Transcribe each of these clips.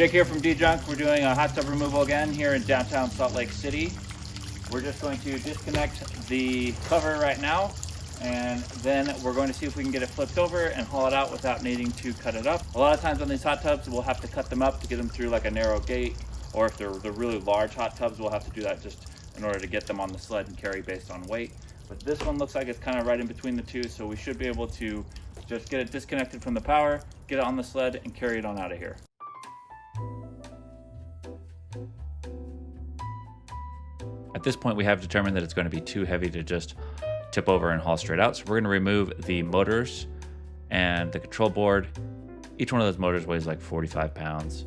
Jake here from Dejunk. We're doing a hot tub removal again here in downtown Salt Lake City. We're just going to disconnect the cover right now, and then we're going to see if we can get it flipped over and haul it out without needing to cut it up. A lot of times on these hot tubs, we'll have to cut them up to get them through like a narrow gate, or if they're the really large hot tubs, we'll have to do that just in order to get them on the sled and carry based on weight. But this one looks like it's kind of right in between the two, so we should be able to just get it disconnected from the power, get it on the sled, and carry it on out of here. At this point, we have determined that it's going to be too heavy to just tip over and haul straight out. So we're going to remove the motors and the control board. Each one of those motors weighs like 45 pounds.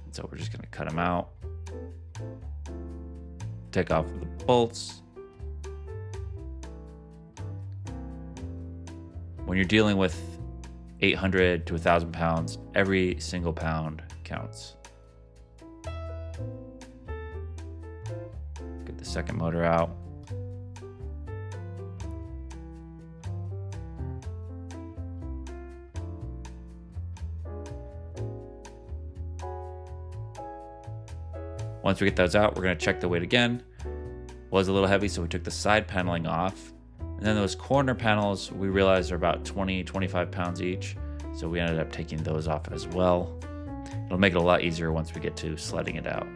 And so we're just going to cut them out. Take off the bolts. When you're dealing with 800 to 1,000 pounds, every single pound counts. Get the second motor out. Once we get those out, we're going to check the weight again. Was a little heavy, so we took the side paneling off. And then those corner panels, we realized are about 20, 25 pounds each. So we ended up taking those off as well. It'll make it a lot easier once we get to sledding it out.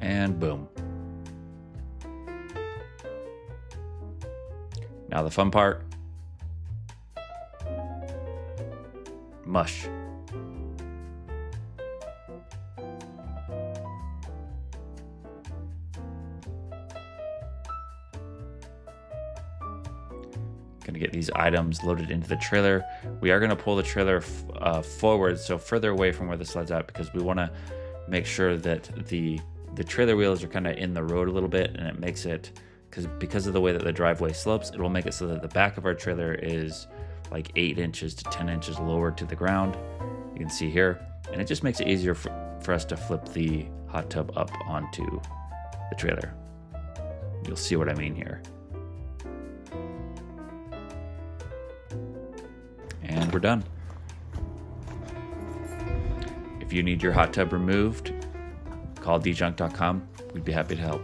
And boom. Now the fun part. Mush. Gonna get these items loaded into the trailer. We are gonna pull the trailer forward, so further away from where the sled's at, because we wanna make sure that the trailer wheels are kind of in the road a little bit, and it makes it, because of the way that the driveway slopes, it will make it so that the back of our trailer is like 8 inches to 10 inches lower to the ground. You can see here, and it just makes it easier for us to flip the hot tub up onto the trailer. You'll see what I mean here. And we're done. If you need your hot tub removed, call dejunk.com. We'd be happy to help.